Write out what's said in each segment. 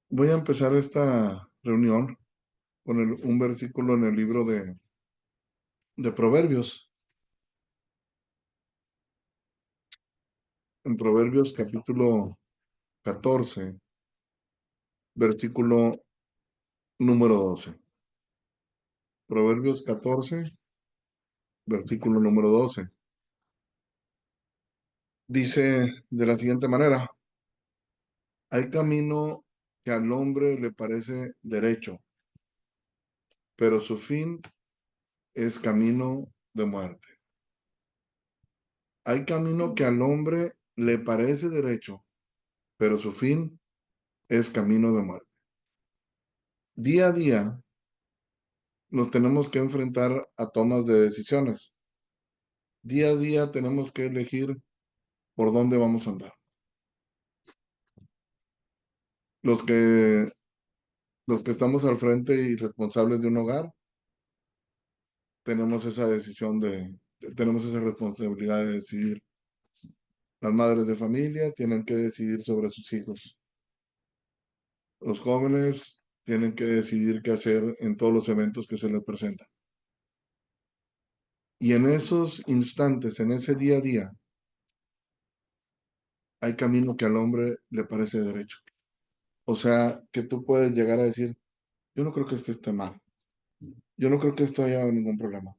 Voy a empezar esta reunión con un versículo en el libro de Proverbios. En Proverbios capítulo 14, versículo número 12. Proverbios 14, versículo número 12. Dice de la siguiente manera: hay camino que al hombre le parece derecho, pero su fin es camino de muerte. Hay camino que al hombre le parece derecho, pero su fin es camino de muerte. Día a día nos tenemos que enfrentar a tomas de decisiones. Día a día tenemos que elegir por dónde vamos a andar. Los que, los que estamos al frente y responsables de un hogar, tenemos esa decisión tenemos esa responsabilidad de decidir. Las madres de familia tienen que decidir sobre sus hijos. Los jóvenes tienen que decidir qué hacer en todos los eventos que se les presentan. Y en esos instantes, en ese día a día, hay camino que al hombre le parece derecho. O sea, que tú puedes llegar a decir, yo no creo que esto esté mal. Yo no creo que esto haya ningún problema.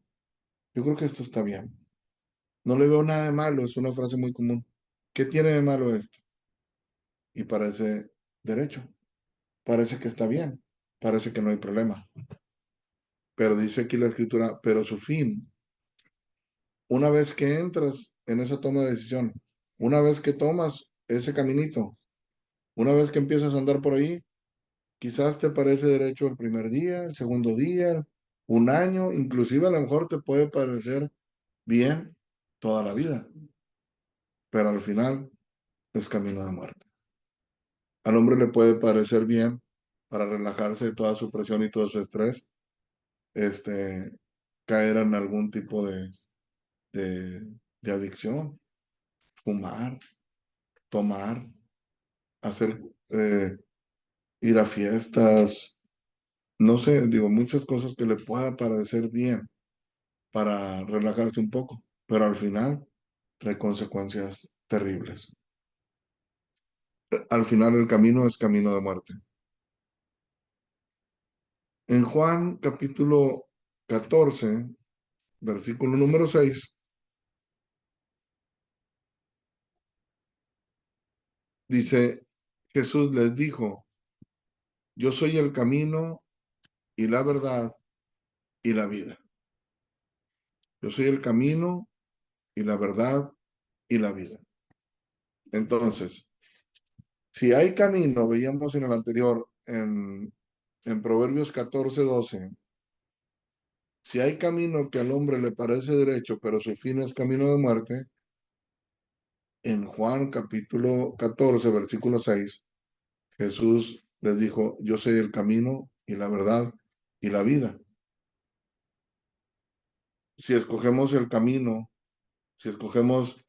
Yo creo que esto está bien. No le veo nada de malo, es una frase muy común. ¿Qué tiene de malo esto? Y parece derecho. Parece que está bien. Parece que no hay problema. Pero dice aquí la escritura, pero su fin, una vez que entras en esa toma de decisión, una vez que tomas ese caminito, una vez que empiezas a andar por ahí, quizás te parece derecho el primer día, el segundo día, un año, inclusive a lo mejor te puede parecer bien toda la vida, pero al final es camino de muerte. Al hombre le puede parecer bien para relajarse de toda su presión y todo su estrés, este, caer en algún tipo de, de adicción, fumar, tomar, hacer, ir a fiestas, no sé, digo, muchas cosas que le pueda parecer bien para relajarse un poco, pero al final trae consecuencias terribles. Al final el camino es camino de muerte. En Juan capítulo 14, versículo número 6, dice, Jesús les dijo, yo soy el camino y la verdad y la vida. Yo soy el camino y la verdad y la vida. Entonces, si hay camino, veíamos en el anterior, en Proverbios 14, 12, si hay camino que al hombre le parece derecho, pero su fin es camino de muerte, en Juan capítulo 14, versículo 6, Jesús les dijo, yo soy el camino y la verdad y la vida. Si escogemos el camino, si escogemos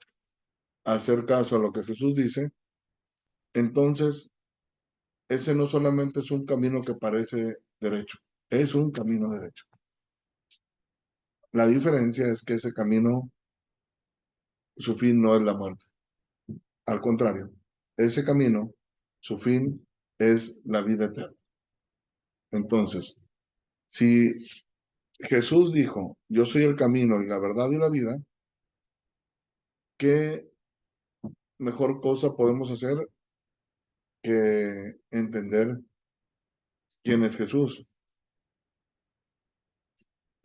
hacer caso a lo que Jesús dice, entonces ese no solamente es un camino que parece derecho, es un camino derecho. La diferencia es que ese camino, su fin no es la muerte. Al contrario, ese camino, su fin es la vida eterna. Entonces, si Jesús dijo, yo soy el camino y la verdad y la vida, ¿qué mejor cosa podemos hacer que entender quién es Jesús?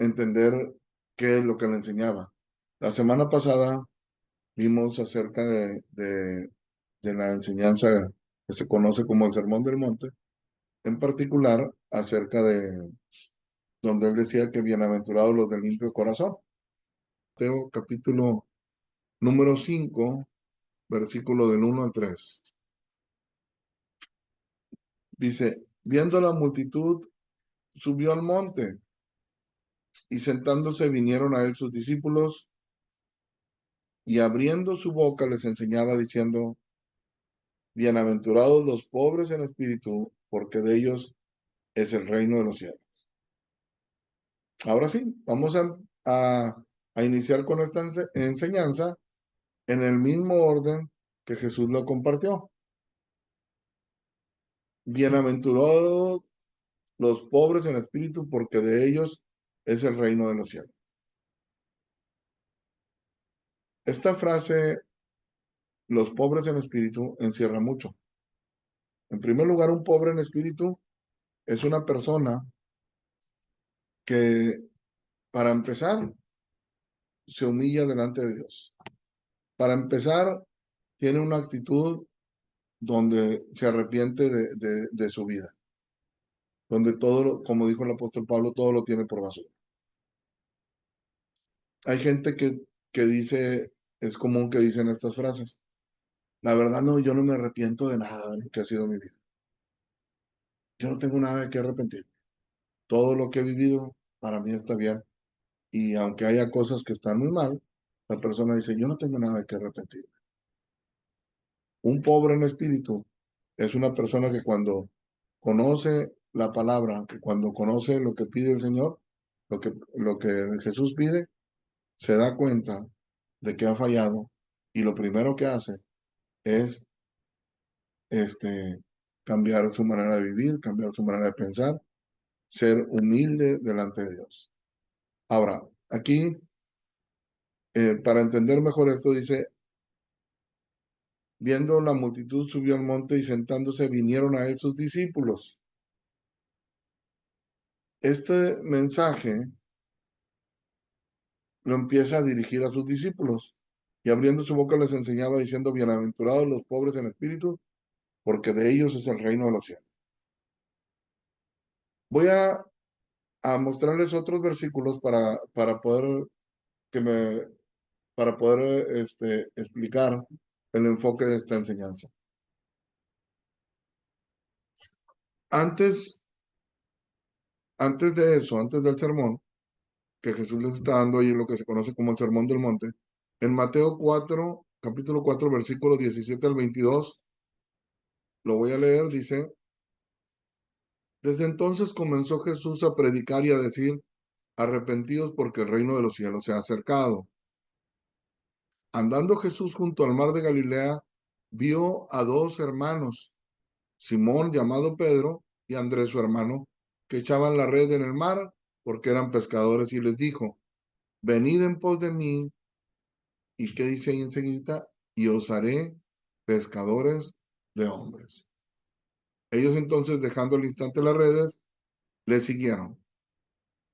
Entender qué es lo que le enseñaba. La semana pasada vimos acerca de la enseñanza que se conoce como el Sermón del Monte, en particular acerca de donde él decía que bienaventurados los de limpio corazón. Mateo capítulo número 5, versículo del 1 al 3. Dice, viendo la multitud, subió al monte y sentándose vinieron a él sus discípulos y abriendo su boca les enseñaba diciendo, bienaventurados los pobres en espíritu, porque de ellos es el reino de los cielos. Ahora sí, vamos a iniciar con esta enseñanza en el mismo orden que Jesús lo compartió. Bienaventurados los pobres en espíritu, porque de ellos es el reino de los cielos. Esta frase, los pobres en espíritu, encierra mucho. En primer lugar, un pobre en espíritu es una persona que, para empezar, se humilla delante de Dios. Para empezar, tiene una actitud donde se arrepiente de su vida, donde todo, como dijo el apóstol Pablo, todo lo tiene por basura. Hay gente que dice, es común que dicen estas frases, la verdad no, yo no me arrepiento de nada de lo que ha sido mi vida. Yo no tengo nada de qué arrepentir. Todo lo que he vivido para mí está bien. Y aunque haya cosas que están muy mal, la persona dice, yo no tengo nada de qué arrepentir. Un pobre en espíritu es una persona que cuando conoce la palabra, que cuando conoce lo que pide el Señor, lo que Jesús pide, se da cuenta de que ha fallado y lo primero que hace es cambiar su manera de vivir, cambiar su manera de pensar, ser humilde delante de Dios. Ahora, aquí, para entender mejor esto, dice, viendo la multitud subió al monte y sentándose vinieron a él sus discípulos. Este mensaje lo empieza a dirigir a sus discípulos y abriendo su boca les enseñaba diciendo, bienaventurados los pobres en espíritu, porque de ellos es el reino de los cielos. Voy a mostrarles otros versículos para poder para poder explicar el enfoque de esta enseñanza. Antes, antes de eso, antes del sermón que Jesús les está dando ahí, lo que se conoce como el Sermón del Monte, en Mateo 4, capítulo 4, versículos 17 al 22, lo voy a leer, dice, desde entonces comenzó Jesús a predicar y a decir, arrepentidos porque el reino de los cielos se ha acercado. Andando Jesús junto al mar de Galilea, vio a dos hermanos, Simón llamado Pedro y Andrés su hermano, que echaban la red en el mar porque eran pescadores y les dijo, venid en pos de mí, y qué dice ahí enseguida, y os haré pescadores de hombres. Ellos entonces, dejando al instante las redes, le siguieron.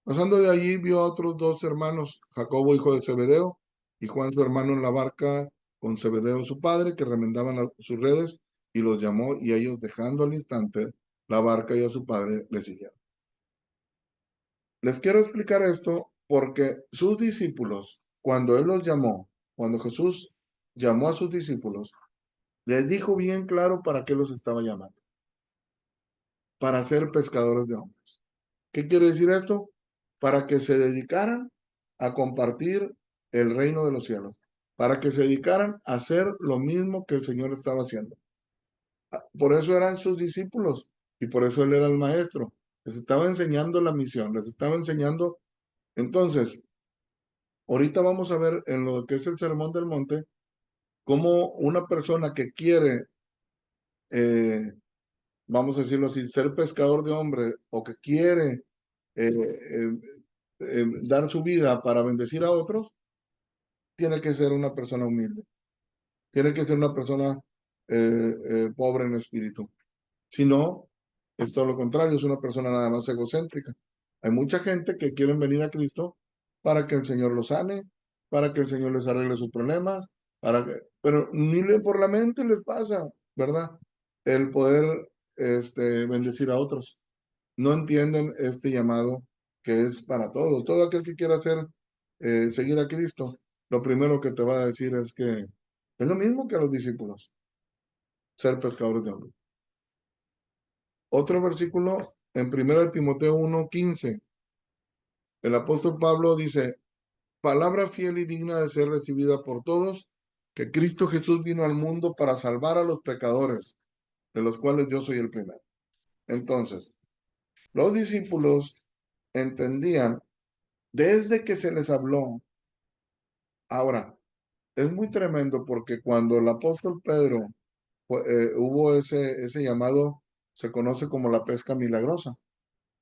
Pasando de allí, vio a otros dos hermanos, Jacobo, hijo de Zebedeo, y Juan, su hermano, en la barca con Zebedeo, su padre, que remendaban sus redes, y los llamó, y ellos, dejando al instante la barca y a su padre, le siguieron. Les quiero explicar esto porque sus discípulos, cuando él los llamó, cuando Jesús llamó a sus discípulos, les dijo bien claro para qué los estaba llamando. Para ser pescadores de hombres. ¿Qué quiere decir esto? Para que se dedicaran a compartir el reino de los cielos, para que se dedicaran a hacer lo mismo que el Señor estaba haciendo. Por eso eran sus discípulos y por eso Él era el maestro. Les estaba enseñando la misión, les estaba enseñando. Entonces, ahorita vamos a ver en lo que es el Sermón del Monte, cómo una persona que quiere, vamos a decirlo así, ser pescador de hombres o que quiere eh, eh, dar su vida para bendecir a otros, tiene que ser una persona humilde, tiene que ser una persona pobre en espíritu. Si no, es todo lo contrario, es una persona nada más egocéntrica. Hay mucha gente que quieren venir a Cristo para que el Señor los sane, para que el Señor les arregle sus problemas, pero ni por la mente les pasa, ¿verdad? El poder bendecir a otros. No entienden este llamado que es para todos. Todo aquel que quiera seguir a Cristo, lo primero que te va a decir es que es lo mismo que a los discípulos, ser pescadores de hombres. Otro versículo en 1 Timoteo 1:15. El apóstol Pablo dice, palabra fiel y digna de ser recibida por todos, que Cristo Jesús vino al mundo para salvar a los pecadores, de los cuales yo soy el primero. Entonces, los discípulos entendían desde que se les habló. Ahora, es muy tremendo porque cuando el apóstol Pedro hubo ese llamado, se conoce como la pesca milagrosa.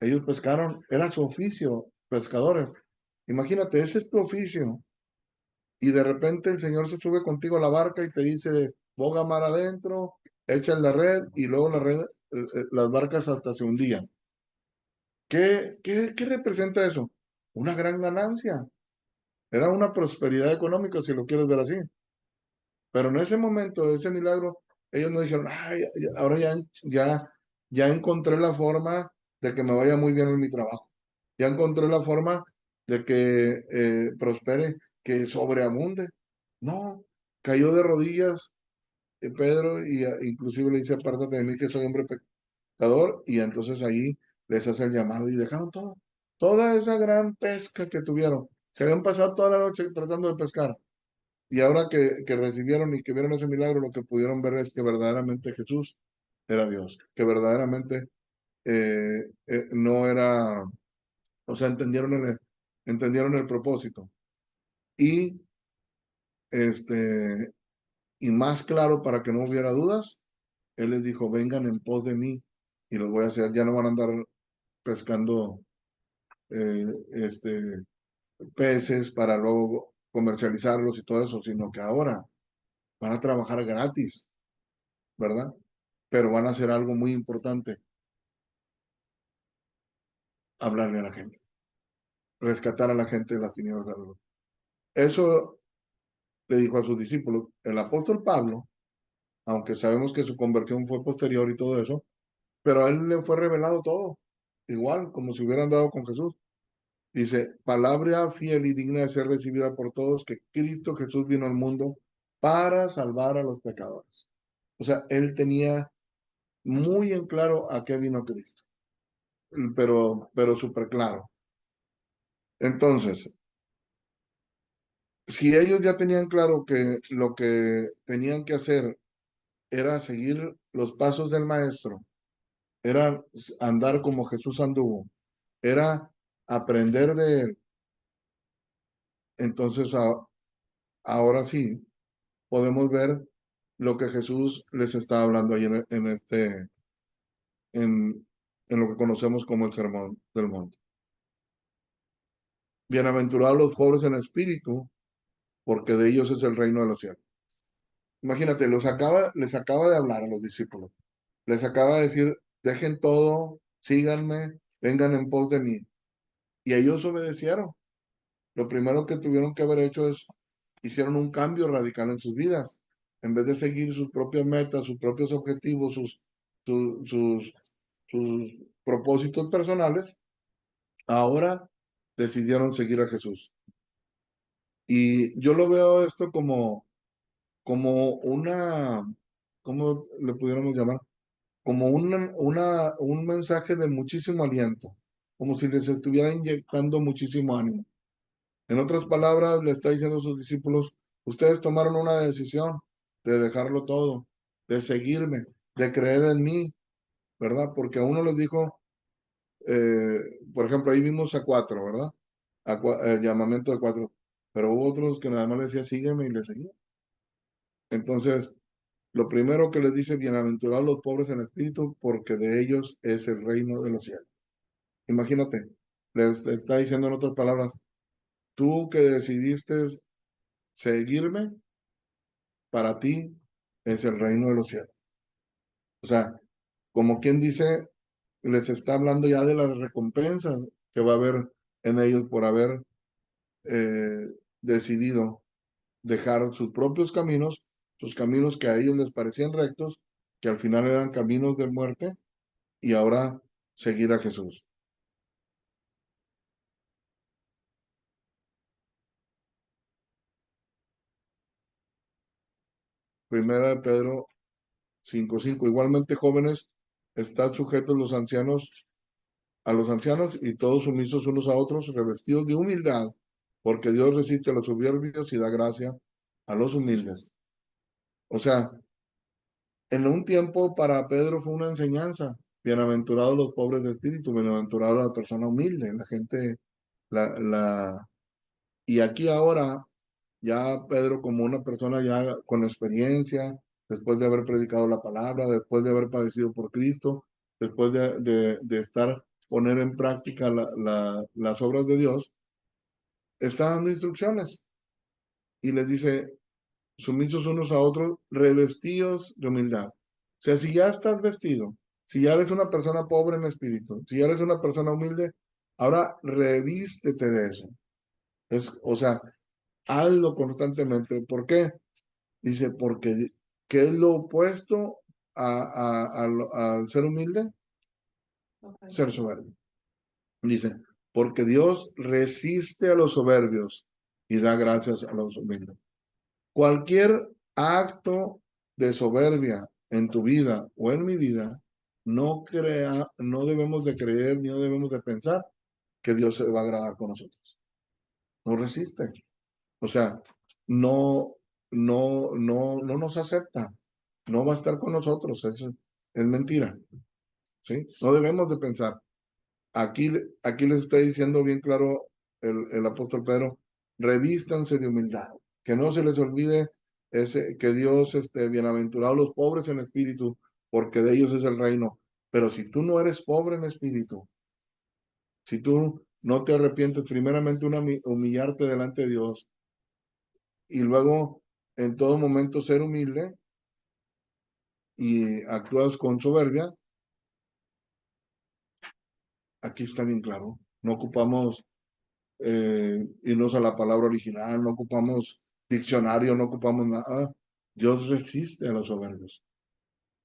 Ellos pescaron, era su oficio, pescadores. Imagínate, ese es tu oficio. Y de repente el Señor se sube contigo a la barca y te dice, boga mar adentro, echa la red y luego la red, las barcas hasta se hundían. ¿Qué representa eso? Una gran ganancia. Era una prosperidad económica, si lo quieres ver así. Pero en ese momento, ese milagro, ellos no dijeron, ay, ahora ya encontré la forma de que me vaya muy bien en mi trabajo. Ya encontré la forma de que prospere, que sobreabunde. No, cayó de rodillas Pedro y inclusive le dice, apártate de mí que soy hombre pecador. Y entonces ahí les hace el llamado y dejaron todo. Toda esa gran pesca que tuvieron. Se habían pasado toda la noche tratando de pescar y ahora que recibieron y que vieron ese milagro, lo que pudieron ver es que verdaderamente Jesús era Dios, que verdaderamente no era, o sea, entendieron el propósito. Y, este, y más claro, para que no hubiera dudas, Él les dijo, vengan en pos de mí y los voy a hacer, ya no van a andar pescando eh, este, peces para luego comercializarlos y todo eso, sino que ahora van a trabajar gratis, ¿verdad? Pero van a hacer algo muy importante, hablarle a la gente, rescatar a la gente de las tinieblas de la luz. Eso le dijo a sus discípulos. El apóstol Pablo, aunque sabemos que su conversión fue posterior y todo eso, pero a él le fue revelado todo, igual, como si hubieran dado con Jesús. Dice, palabra fiel y digna de ser recibida por todos, que Cristo Jesús vino al mundo para salvar a los pecadores. O sea, él tenía muy en claro a qué vino Cristo, pero súper claro. Entonces, si ellos ya tenían claro que lo que tenían que hacer era seguir los pasos del maestro, era andar como Jesús anduvo, era aprender de él, entonces ahora sí podemos ver lo que Jesús les está hablando ahí en, en lo que conocemos como el Sermón del Monte. Bienaventurados los pobres en espíritu, porque de ellos es el reino de los cielos. Imagínate, les acaba de hablar a los discípulos. Les acaba de decir, dejen todo, síganme, vengan en pos de mí. Y ellos obedecieron. Lo primero que tuvieron que haber hecho es, hicieron un cambio radical en sus vidas. En vez de seguir sus propias metas, sus propios objetivos, sus, sus, sus propósitos personales, ahora decidieron seguir a Jesús. Y yo lo veo esto como ¿cómo le pudiéramos llamar? Como un mensaje de muchísimo aliento, como si les estuviera inyectando muchísimo ánimo. En otras palabras, le está diciendo a sus discípulos, ustedes tomaron una decisión de dejarlo todo, de seguirme, de creer en mí, ¿verdad? Porque a uno les dijo, eh, por ejemplo, ahí vimos a cuatro, ¿verdad? El llamamiento de cuatro, pero hubo otros que nada más le decía, sígueme y le seguían. Entonces, lo primero que les dice, bienaventurados los pobres en espíritu, porque de ellos es el reino de los cielos. Imagínate, les está diciendo en otras palabras, tú que decidiste seguirme, para ti es el reino de los cielos. O sea, como quien dice, les está hablando ya de las recompensas que va a haber en ellos por haber eh, decidido dejar sus propios caminos, sus caminos que a ellos les parecían rectos, que al final eran caminos de muerte, y ahora seguir a Jesús. Primera de Pedro 5:5. Igualmente, jóvenes, están sujetos los ancianos a los ancianos y todos sumisos unos a otros, revestidos de humildad, porque Dios resiste a los soberbios y da gracia a los humildes. O sea, en un tiempo para Pedro fue una enseñanza. Bienaventurados los pobres de espíritu, bienaventurados la persona humilde, la gente, y aquí ahora ya Pedro como una persona ya con experiencia, después de haber predicado la palabra, después de haber padecido por Cristo, después de estar, poner en práctica las obras de Dios, está dando instrucciones y les dice, sumisos unos a otros, revestidos de humildad. O sea, si ya estás vestido, si ya eres una persona pobre en espíritu, si ya eres una persona humilde, ahora revístete de eso. O sea, hazlo constantemente. ¿Por qué? Dice, porque ¿qué es lo opuesto al ser humilde? Ser soberbio. Dice, porque Dios resiste a los soberbios y da gracias a los humildes. Cualquier acto de soberbia en tu vida o en mi vida, no debemos de creer ni no debemos de pensar que Dios se va a agradar con nosotros. No resiste. O sea, no, no nos acepta. No va a estar con nosotros. Es mentira. ¿Sí? No debemos de pensar. Aquí les está diciendo bien claro el apóstol Pedro, revístanse de humildad, que no se les olvide que Dios, bienaventurados los pobres en espíritu, porque de ellos es el reino. Pero si tú no eres pobre en espíritu, si tú no te arrepientes, primeramente humillarte delante de Dios y luego en todo momento ser humilde y actúas con soberbia, aquí está bien claro. No ocupamos irnos a la palabra original, no ocupamos diccionario, no ocupamos nada. Dios resiste a los soberbios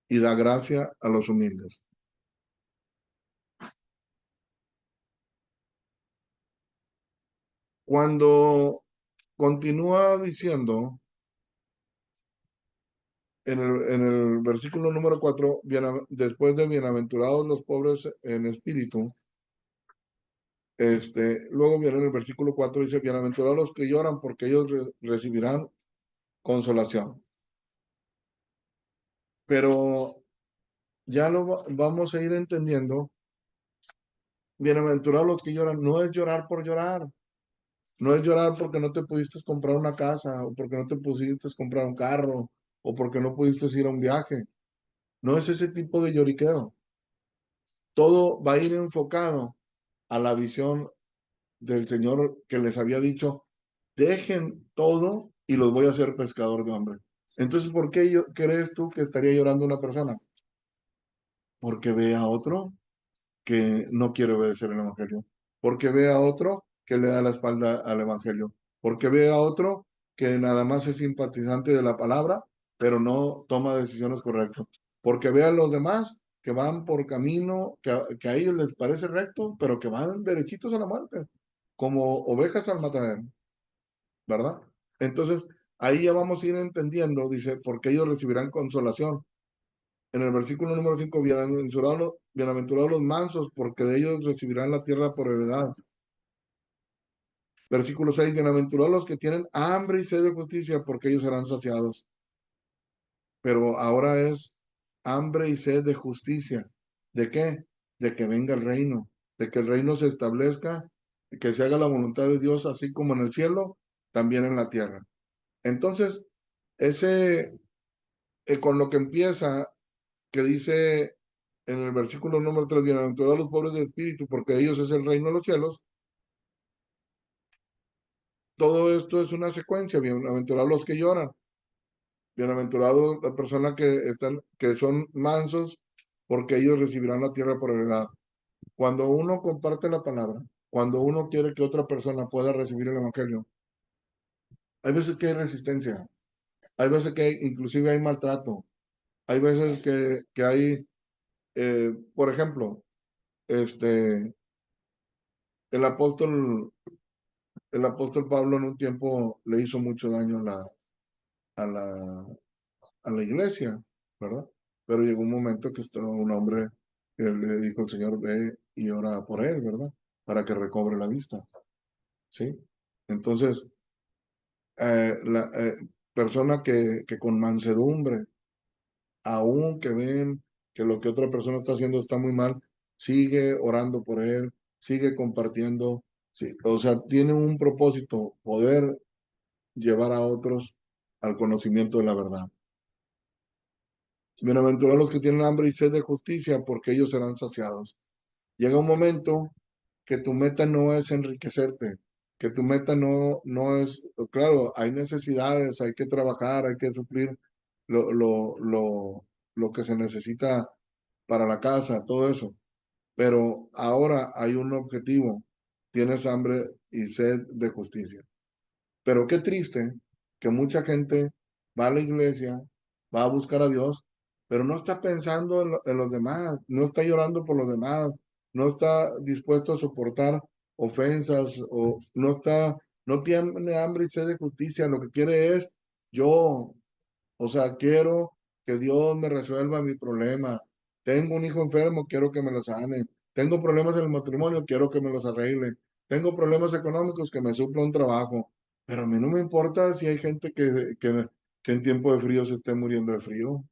y da gracia a los humildes. Cuando continúa diciendo en el versículo número 4, después de bienaventurados los pobres en espíritu, luego viene en el versículo 4, dice, bienaventurados los que lloran porque ellos recibirán consolación. Pero ya lo vamos a ir entendiendo. Bienaventurados los que lloran, no es llorar por llorar, no es llorar porque no te pudiste comprar una casa, o porque no te pudiste comprar un carro, o porque no pudiste ir a un viaje. No es ese tipo de lloriqueo. Todo va a ir enfocado a la visión del Señor que les había dicho, dejen todo y los voy a hacer pescador de hombres. Entonces, ¿por qué crees tú que estaría llorando una persona? Porque ve a otro que no quiere obedecer el Evangelio, porque ve a otro que le da la espalda al Evangelio, porque ve a otro que nada más es simpatizante de la palabra, pero no toma decisiones correctas, porque ve a los demás que van por camino que a ellos les parece recto, pero que van derechitos a la muerte, como ovejas al matadero, ¿verdad? Entonces, ahí ya vamos a ir entendiendo, dice, porque ellos recibirán consolación. En el versículo número 5, bienaventurados los mansos, porque de ellos recibirán la tierra por heredad. Versículo 6, bienaventurados los que tienen hambre y sed de justicia, porque ellos serán saciados. Pero ahora es hambre y sed de justicia. ¿De qué? De que venga el reino, de que el reino se establezca, que se haga la voluntad de Dios, así como en el cielo, también en la tierra. Entonces, ese, con lo que empieza que dice en el versículo número 3, bienaventurados los pobres de espíritu, porque ellos es el reino de los cielos. Todo esto es una secuencia, bienaventurados los que lloran, bienaventurados las personas que son mansos, porque ellos recibirán la tierra por heredad. Cuando uno comparte la palabra, cuando uno quiere que otra persona pueda recibir el evangelio, hay veces que hay resistencia, hay veces que inclusive hay maltrato, hay veces que hay, por ejemplo, el apóstol el apóstol Pablo en un tiempo le hizo mucho daño a la, a la iglesia, ¿verdad? Pero llegó un momento que estaba un hombre que le dijo al Señor, ve y ora por él, ¿verdad? Para que recobre la vista, ¿sí? Entonces, la persona que con mansedumbre, aun que ven que lo que otra persona está haciendo está muy mal, sigue orando por él, sigue compartiendo, sí, o sea, tiene un propósito, poder llevar a otros al conocimiento de la verdad. Bienaventurados los que tienen hambre y sed de justicia, porque ellos serán saciados. Llega un momento que tu meta no es enriquecerte, que tu meta no es, claro, hay necesidades, hay que trabajar, hay que suplir lo, lo, lo, lo que se necesita para la casa, todo eso. Pero ahora hay un objetivo, tienes hambre y sed de justicia. Pero qué triste que mucha gente va a la iglesia, va a buscar a Dios, pero no está pensando en los demás, no está llorando por los demás, no está dispuesto a soportar ofensas o no tiene hambre y sed de justicia, lo que quiere es yo, o sea, quiero que Dios me resuelva mi problema. Tengo un hijo enfermo, quiero que me lo sane. Tengo problemas en el matrimonio, quiero que me los arregle. Tengo problemas económicos, que me supla un trabajo. Pero a mí no me importa si hay gente que en tiempo de frío se esté muriendo de frío.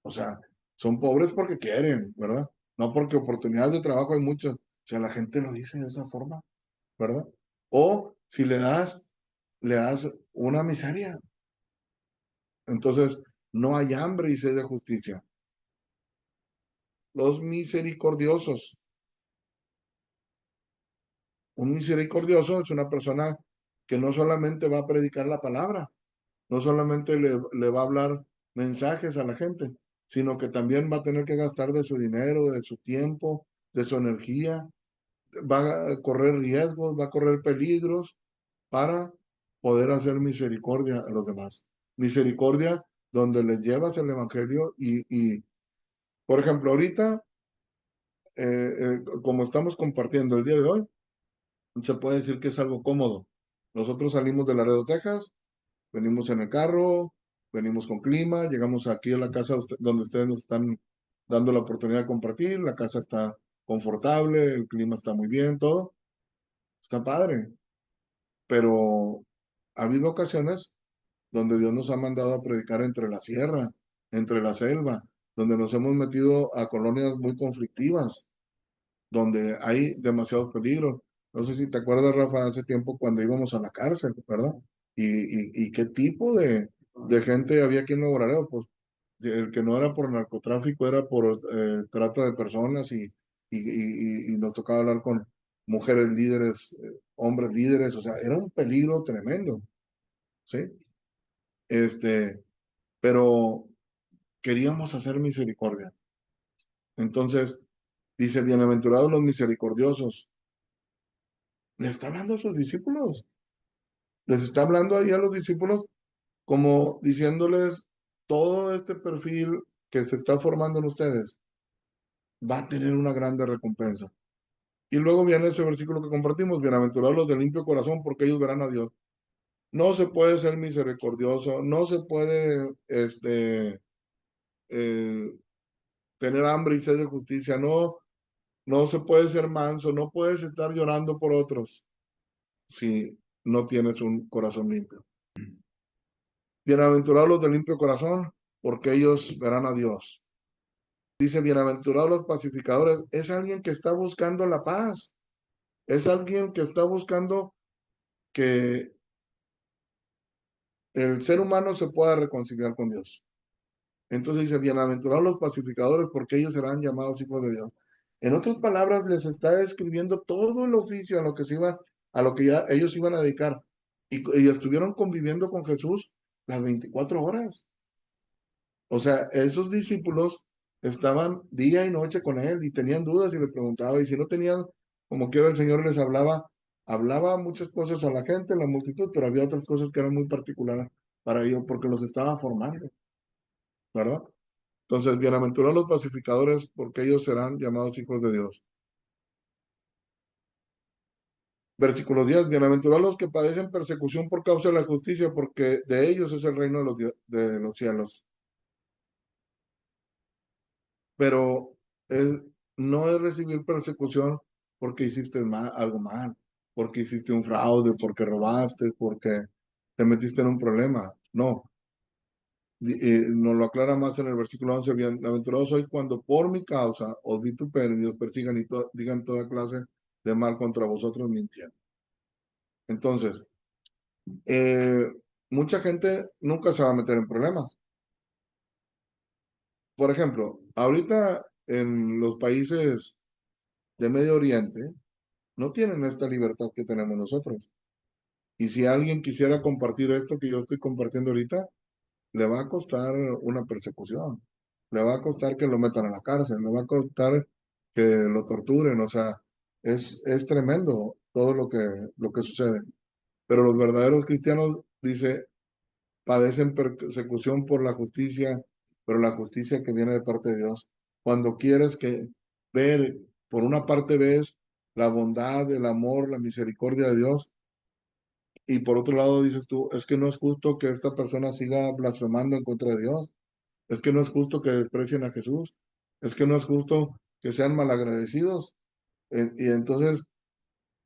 O sea, son pobres porque quieren, ¿verdad? No porque oportunidades de trabajo hay muchas. O sea, la gente lo dice de esa forma, ¿verdad? O si le das una miseria. Entonces, no hay hambre y sed de justicia. Los misericordiosos. Un misericordioso es una persona que no solamente va a predicar la palabra, no solamente le va a hablar mensajes a la gente, sino que también va a tener que gastar de su dinero, de su tiempo, de su energía, va a correr riesgos, va a correr peligros para poder hacer misericordia a los demás. Misericordia donde les llevas el evangelio por ejemplo, ahorita, como estamos compartiendo el día de hoy, se puede decir que es algo cómodo. Nosotros salimos de Laredo, Texas, venimos en el carro, venimos con clima, llegamos aquí a la casa donde ustedes nos están dando la oportunidad de compartir, la casa está confortable, el clima está muy bien, todo, está padre, pero ha habido ocasiones donde Dios nos ha mandado a predicar entre la sierra, entre la selva, donde nos hemos metido a colonias muy conflictivas, donde hay demasiados peligros. No sé si te acuerdas, Rafa, hace tiempo cuando íbamos a la cárcel, ¿verdad? Y qué tipo de gente había aquí en Nuevo Laredo, pues el que no era por narcotráfico, era por trata de personas y nos tocaba hablar con mujeres líderes, hombres líderes, o sea, era un peligro tremendo, ¿sí? Este, pero queríamos hacer misericordia. Entonces, dice, bienaventurados los misericordiosos. Le está hablando a sus discípulos. Les está hablando ahí a los discípulos como diciéndoles todo este perfil que se está formando en ustedes va a tener una grande recompensa. Y luego viene ese versículo que compartimos, bienaventurados los de limpio corazón, porque ellos verán a Dios. No se puede ser misericordioso, no se puede eh, tener hambre y sed de justicia, no se puede ser manso, no puedes estar llorando por otros si no tienes un corazón limpio. Bienaventurados los de limpio corazón, porque ellos verán a Dios. Dice, bienaventurados los pacificadores, es alguien que está buscando la paz, es alguien que está buscando que el ser humano se pueda reconciliar con Dios. Entonces dice, bienaventurados los pacificadores, porque ellos serán llamados hijos de Dios. En otras palabras, les está escribiendo todo el oficio a lo que se iban, a lo que ya ellos iban a dedicar. Y estuvieron conviviendo con Jesús las 24 horas. O sea, esos discípulos estaban día y noche con él y tenían dudas y les preguntaba, y si no tenían, como quiera el Señor les hablaba muchas cosas a la gente, a la multitud, pero había otras cosas que eran muy particulares para ellos porque los estaba formando, ¿verdad? Entonces, bienaventurados los pacificadores porque ellos serán llamados hijos de Dios. Versículo 10, bienaventurados los que padecen persecución por causa de la justicia, porque de ellos es el reino de los cielos. Pero es, no es recibir persecución porque hiciste algo mal. porque hiciste un fraude, porque robaste, porque te metiste en un problema. No, nos lo aclara más en el versículo 11. Bienaventurados sois cuando por mi causa os vituperen y os persigan y digan toda clase de mal contra vosotros mintiendo. Entonces, eh, mucha gente nunca se va a meter en problemas. Por ejemplo, ahorita en los países de Medio Oriente no tienen esta libertad que tenemos nosotros. Y si alguien quisiera compartir esto que yo estoy compartiendo ahorita, le va a costar una persecución, le va a costar que lo metan a la cárcel, le va a costar que lo torturen, o sea, es tremendo todo lo que sucede. Pero los verdaderos cristianos, dice, padecen persecución por la justicia, pero la justicia que viene de parte de Dios. Cuando quieres que ver, por una parte ves la bondad, el amor, la misericordia de Dios, y por otro lado dices tú, es que no es justo que esta persona siga blasfemando en contra de Dios, es que no es justo que desprecien a Jesús, es que no es justo que sean malagradecidos. Y entonces,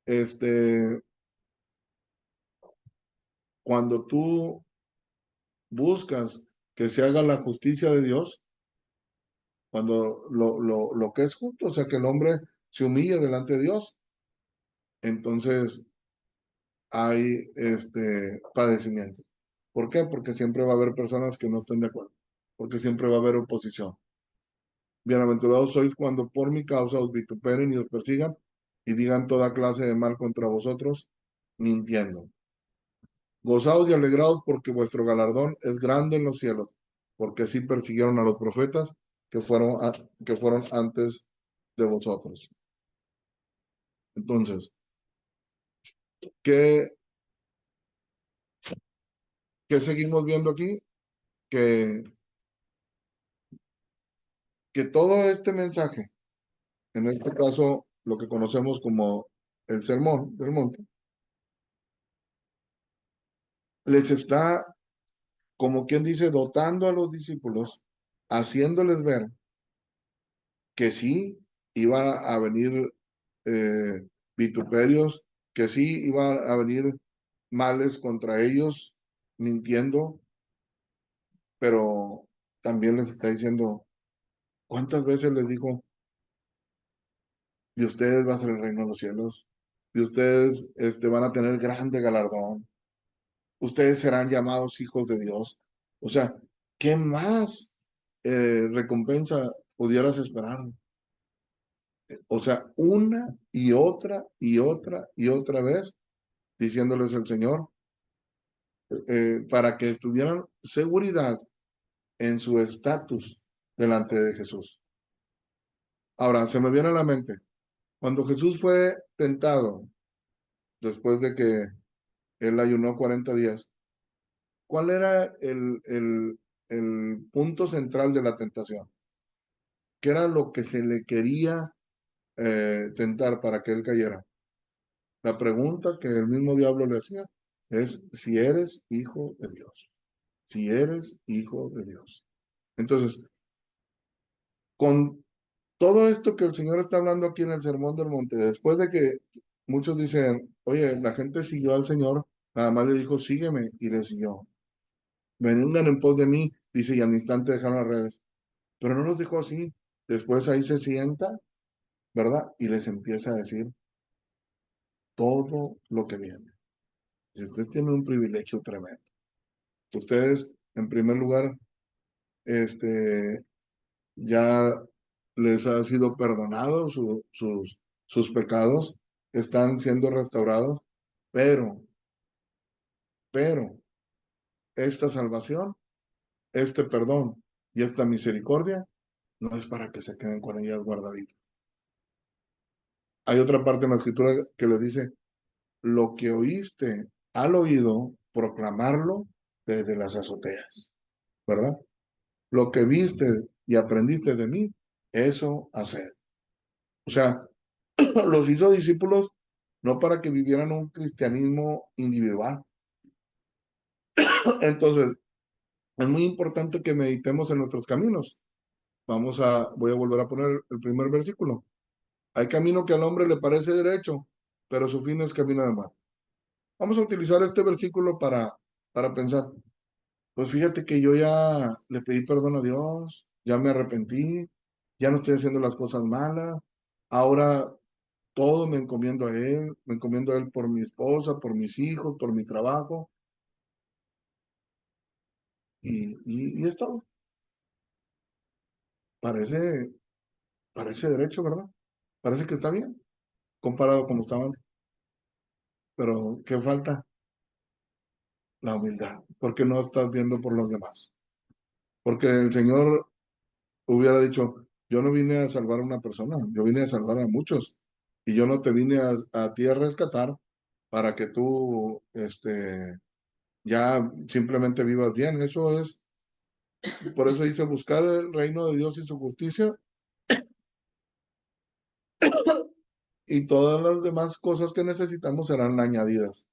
este, cuando tú buscas que se haga la justicia de Dios, cuando lo que es justo, o sea, que el hombre se humille delante de Dios, entonces hay padecimiento. ¿Por qué? Porque siempre va a haber personas que no estén de acuerdo, porque siempre va a haber oposición. Bienaventurados sois cuando por mi causa os vituperen y os persigan y digan toda clase de mal contra vosotros, mintiendo. Gozaos y alegraos porque vuestro galardón es grande en los cielos, porque así persiguieron a los profetas que fueron antes de vosotros. Entonces, ¿qué, qué seguimos viendo aquí? Que, que todo este mensaje, en este caso lo que conocemos como el sermón del monte, les está, como quien dice, dotando a los discípulos, haciéndoles ver que sí iba a venir eh, vituperios, que sí iba a venir males contra ellos, mintiendo, pero también les está diciendo, ¿cuántas veces les dijo, de ustedes va a ser el reino de los cielos, de ustedes van a tener grande galardón, ustedes serán llamados hijos de Dios? O sea, ¿qué más recompensa pudieras esperar? O sea, una y otra y otra y otra vez diciéndoles el Señor, para que tuvieran seguridad en su estatus delante de Jesús. Ahora, se me viene a la mente, cuando Jesús fue tentado, después de que él ayunó 40 días, ¿cuál era el punto central de la tentación? ¿Qué era lo que se le quería tentar para que él cayera? La pregunta que el mismo diablo le hacía es si eres hijo de Dios, si eres hijo de Dios. Entonces, con todo esto que el Señor está hablando aquí en el Sermón del Monte, después de que muchos dicen, oye, la gente siguió al Señor, nada más le dijo, sígueme, y le siguió. Vengan en pos de mí, dice, y al instante dejaron las redes. Pero no los dejó así. Después ahí se sienta, ¿verdad? Y les empieza a decir todo lo que viene. Y ustedes tienen un privilegio tremendo. Ustedes, en primer lugar, ya les ha sido perdonado sus pecados, están siendo restaurados, pero, pero, esta salvación, este perdón y esta misericordia no es para que se queden con ellas guardaditas. Hay otra parte en la escritura que le dice, lo que oíste al oído, proclamarlo desde las azoteas, ¿verdad? Lo que viste y aprendiste de mí, eso haced. O sea, los hizo discípulos no para que vivieran un cristianismo individual. Entonces, es muy importante que meditemos en nuestros caminos. Voy a volver a poner el primer versículo. Hay camino que al hombre le parece derecho, pero su fin es camino de muerte. Vamos a utilizar este versículo para pensar. Pues fíjate que yo ya le pedí perdón a Dios, ya me arrepentí, ya no estoy haciendo las cosas malas, ahora todo me encomiendo a Él por mi esposa, por mis hijos, por mi trabajo, y es todo. Parece, parece derecho, ¿verdad? Parece que está bien, comparado como estaba antes. Pero, ¿qué falta? La humildad, porque no estás viendo por los demás. Porque el Señor hubiera dicho, yo no vine a salvar a una persona, yo vine a salvar a muchos. Y yo no te vine a ti a rescatar para que tú ya simplemente vivas bien. Eso es, por eso dice, buscar el reino de Dios y su justicia y todas las demás cosas que necesitamos serán añadidas.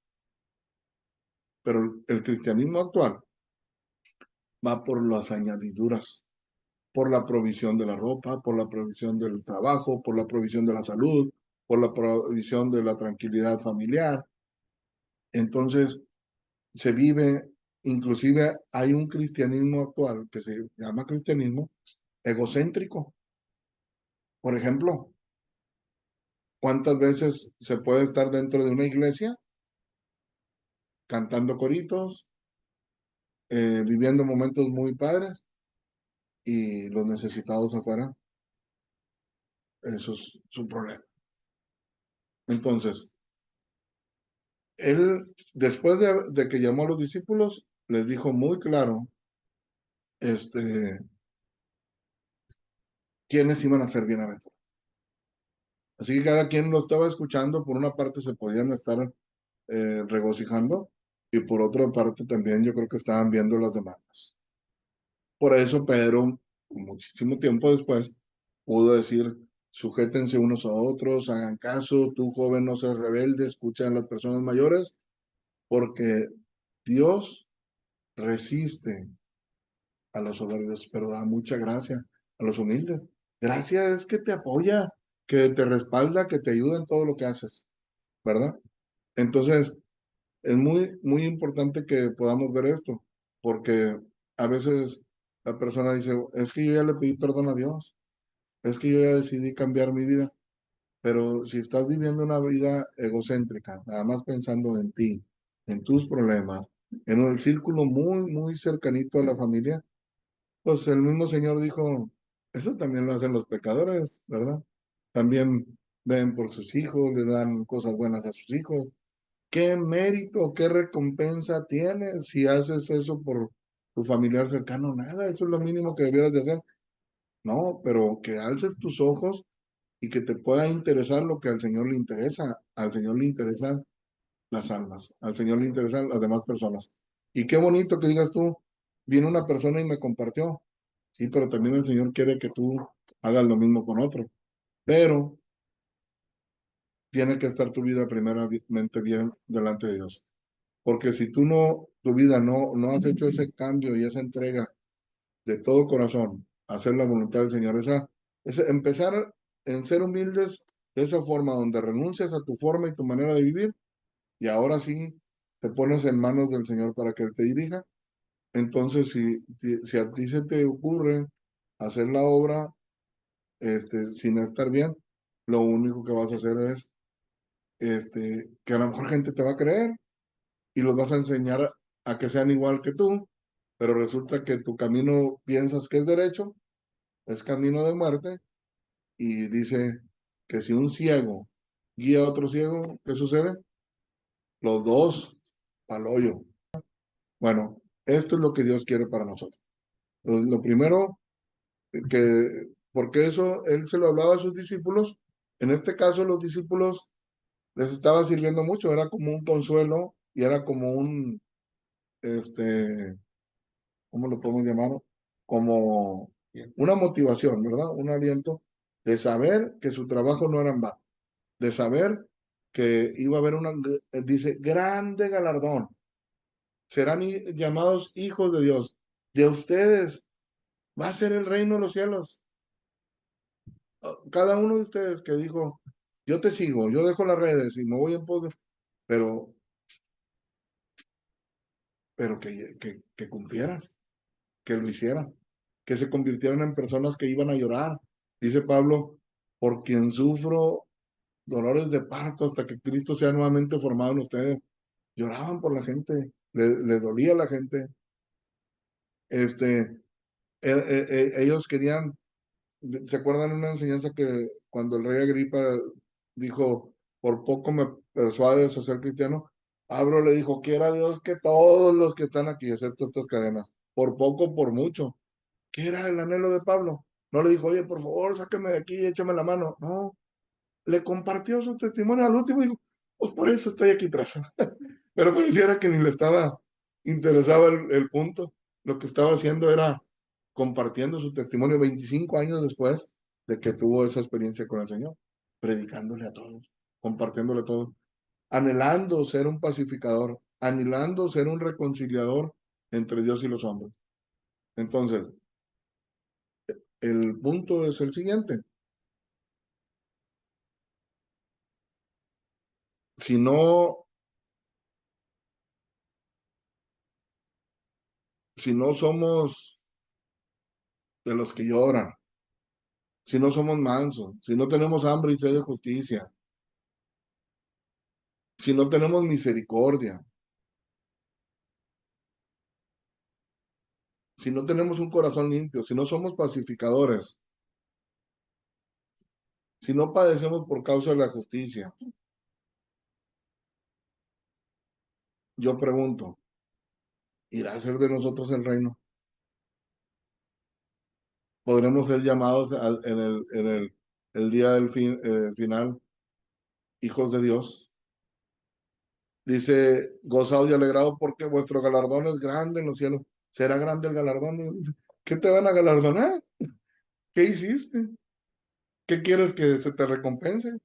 Pero el cristianismo actual va por las añadiduras, por la provisión de la ropa, por la provisión del trabajo, por la provisión de la salud, por la provisión de la tranquilidad familiar. Entonces, se vive, inclusive hay un cristianismo actual que se llama cristianismo egocéntrico. Por ejemplo, ¿cuántas veces se puede estar dentro de una iglesia cantando coritos, viviendo momentos muy padres y los necesitados afuera? Eso es su problema. Entonces, él, después de que llamó a los discípulos, les dijo muy claro, quiénes iban a ser bienaventurados. Así que cada quien lo estaba escuchando, por una parte se podían estar regocijando y por otra parte también yo creo que estaban viendo las demandas. Por eso Pedro, muchísimo tiempo después, pudo decir, sujétense unos a otros, hagan caso, tú joven no seas rebelde, escucha a las personas mayores, porque Dios resiste a los soberbios, pero da mucha gracia a los humildes. Gracia es que te apoya, que te respalda, que te ayuda en todo lo que haces, ¿verdad? Entonces, es muy, muy importante que podamos ver esto, porque a veces la persona dice, es que yo ya le pedí perdón a Dios, es que yo ya decidí cambiar mi vida, pero si estás viviendo una vida egocéntrica, nada más pensando en ti, en tus problemas, en un círculo muy, muy cercanito a la familia, pues el mismo Señor dijo, eso también lo hacen los pecadores, ¿verdad? También ven por sus hijos, le dan cosas buenas a sus hijos. ¿Qué mérito, qué recompensa tienes si haces eso por tu familiar cercano? Nada, eso es lo mínimo que debieras de hacer. No, pero que alces tus ojos y que te pueda interesar lo que al Señor le interesa. Al Señor le interesan las almas, al Señor le interesan las demás personas. Y qué bonito que digas tú, vino una persona y me compartió. Sí, pero también el Señor quiere que tú hagas lo mismo con otro. Pero tiene que estar tu vida primeramente bien delante de Dios. Porque si tú no, tu vida no has hecho ese cambio y esa entrega de todo corazón, a hacer la voluntad del Señor, empezar en ser humildes de esa forma, donde renuncias a tu forma y tu manera de vivir, y ahora sí te pones en manos del Señor para que Él te dirija. Entonces, si a ti se te ocurre hacer la obra sin estar bien, lo único que vas a hacer es que a lo mejor gente te va a creer y los vas a enseñar a que sean igual que tú, pero resulta que tu camino piensas que es derecho, es camino de muerte, y dice que si un ciego guía a otro ciego, ¿qué sucede? Los dos al hoyo. Bueno, esto es lo que Dios quiere para nosotros. Entonces, lo primero, porque eso Él se lo hablaba a sus discípulos, en este caso los discípulos les estaba sirviendo mucho, era como un consuelo y era como este, ¿cómo lo podemos llamar? Como una motivación, ¿verdad? Un aliento de saber que su trabajo no era en vano, de saber que iba a haber dice, grande galardón. Serán llamados hijos de Dios. De ustedes va a ser el reino de los cielos. Cada uno de ustedes que dijo, yo te sigo, yo dejo las redes y me voy en pos de... Pero, pero que cumplieran, que lo hicieran, que se convirtieran en personas que iban a llorar. Dice Pablo, por quien sufro dolores de parto hasta que Cristo sea nuevamente formado en ustedes. Lloraban por la gente, les dolía a la gente. Ellos querían, ¿se acuerdan una enseñanza que cuando el rey Agripa dijo, por poco me persuades a ser cristiano? Pablo le dijo, quiera Dios que todos los que están aquí, excepto estas cadenas, por poco, por mucho. ¿Qué era el anhelo de Pablo? No le dijo, oye, por favor, sáqueme de aquí, échame la mano. No, le compartió su testimonio al último y dijo, pues por eso estoy aquí preso. Pero pareciera que ni le estaba interesado el punto. Lo que estaba haciendo era compartiendo su testimonio 25 años después de que tuvo esa experiencia con el Señor, predicándole a todos, compartiéndole a todos, anhelando ser un pacificador, anhelando ser un reconciliador entre Dios y los hombres. Entonces, el punto es el siguiente. Si no, si no somos de los que lloran, si no somos mansos, si no tenemos hambre y sed de justicia, si no tenemos misericordia, si no tenemos un corazón limpio, si no somos pacificadores, si no padecemos por causa de la justicia, yo pregunto, ¿irá a ser de nosotros el reino? ¿Podremos ser llamados el día del final hijos de Dios? Dice, gozaos y alegrados porque vuestro galardón es grande en los cielos. ¿Será grande el galardón? ¿Qué te van a galardonar? ¿Qué hiciste? ¿Qué quieres que se te recompense?